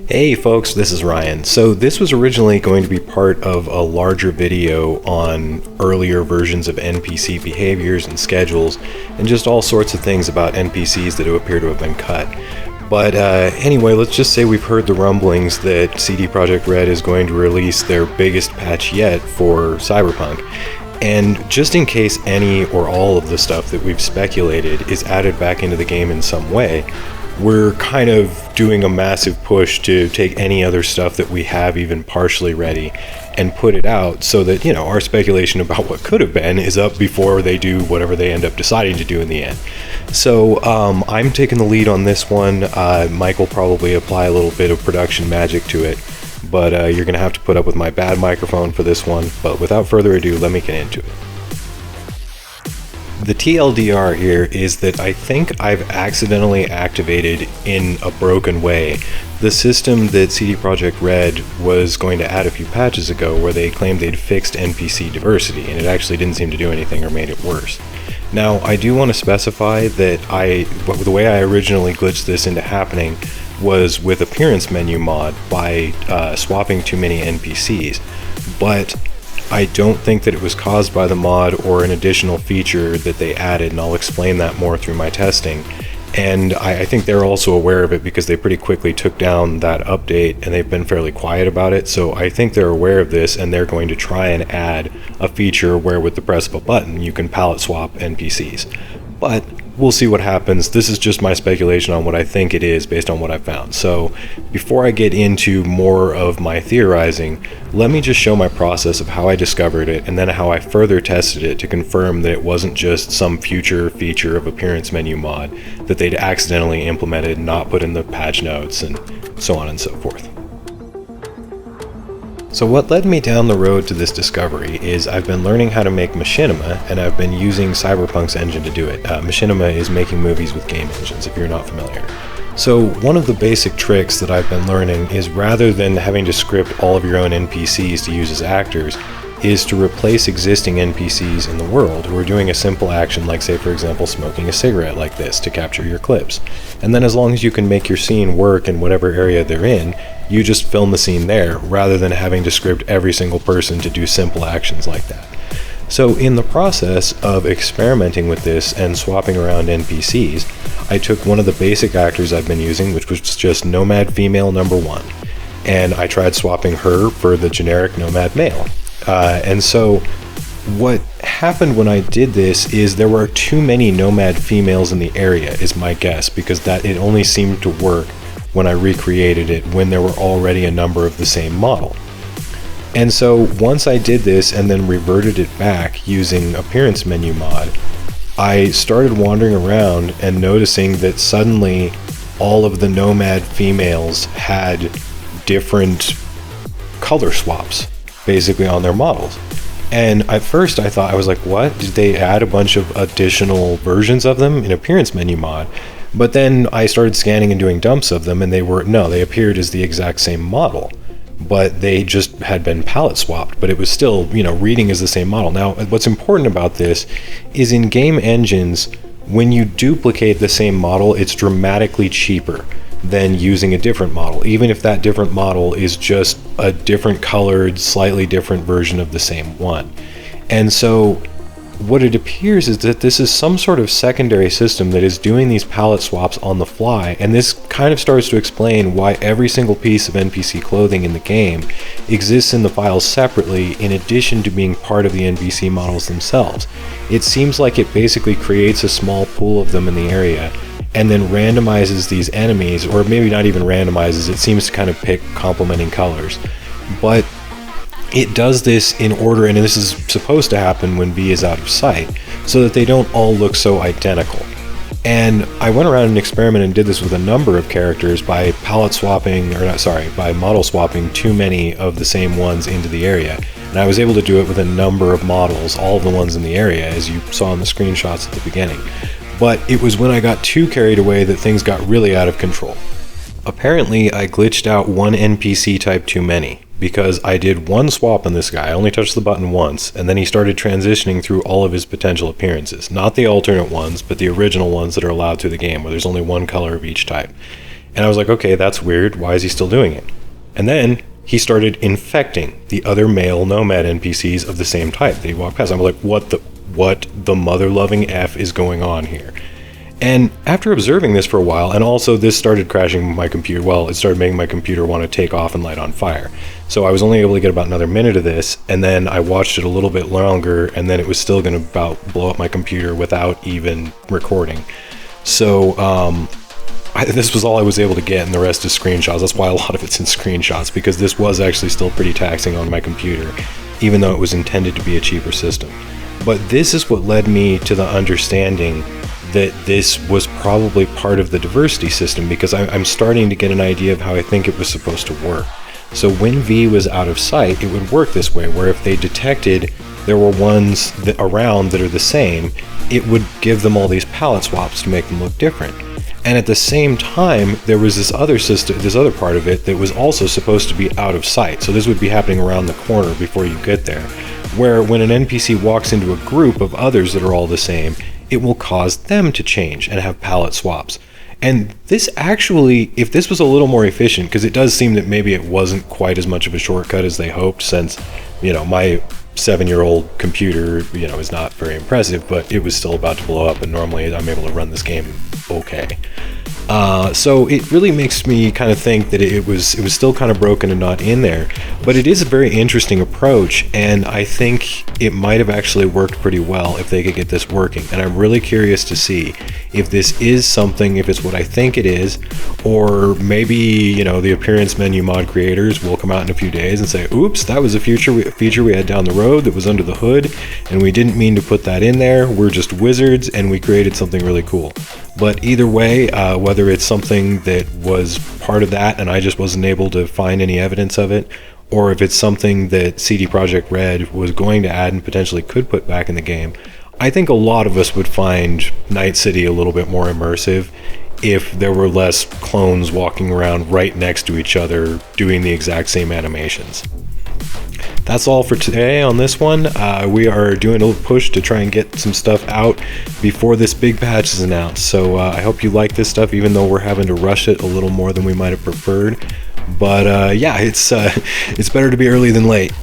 Hey folks, this is Ryan. So this was originally going to be part of a larger video on earlier versions of NPC behaviors and schedules, and just all sorts of things about NPCs that appear to have been cut. But anyway, let's just say we've heard the rumblings that CD Projekt Red is going to release their biggest patch yet for Cyberpunk. And just in case any or all of the stuff that we've speculated is added back into the game in some way, we're kind of doing a massive push to take any other stuff that we have even partially ready and put it out so that, our speculation about what could have been is up before they do whatever they end up deciding to do in the end. So I'm taking the lead on this one. Mike will probably apply a little bit of production magic to it, but you're going to have to put up with my bad microphone for this one. But without further ado, let me get into it. The TLDR here is that I think I've accidentally activated in a broken way the system that CD Projekt Red was going to add a few patches ago where they claimed they'd fixed NPC diversity, and it actually didn't seem to do anything or made it worse. Now, I do want to specify that the way I originally glitched this into happening was with appearance menu mod by swapping too many NPCs, but I don't think that it was caused by the mod or an additional feature that they added, and I'll explain that more through my testing. And I think they're also aware of it because they pretty quickly took down that update and they've been fairly quiet about it, so I think they're aware of this and they're going to try and add a feature where with the press of a button you can palette swap NPCs. But we'll see what happens. This is just my speculation on what I think it is based on what I've found. So before I get into more of my theorizing, let me just show my process of how I discovered it and then how I further tested it to confirm that it wasn't just some future feature of appearance menu mod that they'd accidentally implemented, not put in the patch notes, and so on and so forth. So what led me down the road to this discovery is I've been learning how to make Machinima, and I've been using Cyberpunk's engine to do it. Machinima is making movies with game engines, if you're not familiar. So one of the basic tricks that I've been learning is rather than having to script all of your own NPCs to use as actors, is to replace existing NPCs in the world who are doing a simple action like, say for example, smoking a cigarette like this to capture your clips. And then as long as you can make your scene work in whatever area they're in, you just film the scene there rather than having to script every single person to do simple actions like that. So in the process of experimenting with this and swapping around NPCs, I took one of the basic actors I've been using, which was just Nomad Female number 1, and I tried swapping her for the generic Nomad Male. And so what happened when I did this is there were too many Nomad females in the area, is my guess, because it only seemed to work when I recreated it when there were already a number of the same model. And so once I did this and then reverted it back using appearance menu mod, I started wandering around and noticing that suddenly all of the Nomad females had different color swaps basically on their models. And at first I was like, what? Did they add a bunch of additional versions of them in appearance menu mod? But then I started scanning and doing dumps of them, and they appeared as the exact same model, but they just had been palette swapped, but it was still, reading as the same model. Now, what's important about this is in game engines, when you duplicate the same model, it's dramatically cheaper than using a different model, even if that different model is just a different colored, slightly different version of the same one. And so what it appears is that this is some sort of secondary system that is doing these palette swaps on the fly, and this kind of starts to explain why every single piece of NPC clothing in the game exists in the files separately in addition to being part of the NPC models themselves. It seems like it basically creates a small pool of them in the area and then randomizes these enemies, or maybe not even randomizes, it seems to kind of pick complementing colors. But it does this in order, and this is supposed to happen when B is out of sight, so that they don't all look so identical. And I went around and experimented and did this with a number of characters by by model swapping too many of the same ones into the area. And I was able to do it with a number of models, all of the ones in the area, as you saw in the screenshots at the beginning. But it was when I got too carried away that things got really out of control. Apparently, I glitched out one NPC type too many, because I did one swap on this guy, I only touched the button once, and then he started transitioning through all of his potential appearances. Not the alternate ones, but the original ones that are allowed through the game, where there's only one color of each type. And I was like, okay, that's weird. Why is he still doing it? And then he started infecting the other male nomad NPCs of the same type that he walked past. I'm like, what the mother-loving F is going on here? And after observing this for a while, and also this started crashing my computer, well, it started making my computer want to take off and light on fire. So I was only able to get about another minute of this, and then I watched it a little bit longer, and then it was still going to about blow up my computer without even recording. So this was all I was able to get, and the rest is screenshots. That's why a lot of it's in screenshots, because this was actually still pretty taxing on my computer, even though it was intended to be a cheaper system. But this is what led me to the understanding that this was probably part of the diversity system, because I'm starting to get an idea of how I think it was supposed to work. So when V was out of sight, it would work this way, where if they detected there were ones around that are the same, it would give them all these palette swaps to make them look different. And at the same time, there was this other system, this other part of it that was also supposed to be out of sight. So this would be happening around the corner before you get there, where when an NPC walks into a group of others that are all the same, it will cause them to change and have palette swaps. And this actually, if this was a little more efficient, because it does seem that maybe it wasn't quite as much of a shortcut as they hoped, since, my 7-year-old computer, is not very impressive, but it was still about to blow up, and normally I'm able to run this game okay. So it really makes me kind of think that it was still kind of broken and not in there, but it is a very interesting approach, and I think it might have actually worked pretty well if they could get this working. And I'm really curious to see if this is something, if it's what I think it is, or maybe the appearance menu mod creators will come out in a few days and say, oops, that was a feature we had down the road that was under the hood, and we didn't mean to put that in there. We're just wizards, and we created something really cool. But either way, whether it's something that was part of that and I just wasn't able to find any evidence of it, or if it's something that CD Projekt Red was going to add and potentially could put back in the game, I think a lot of us would find Night City a little bit more immersive if there were less clones walking around right next to each other doing the exact same animations. That's all for today on this one. We are doing a little push to try and get some stuff out before this big patch is announced. So I hope you like this stuff, even though we're having to rush it a little more than we might have preferred. But yeah, it's better to be early than late.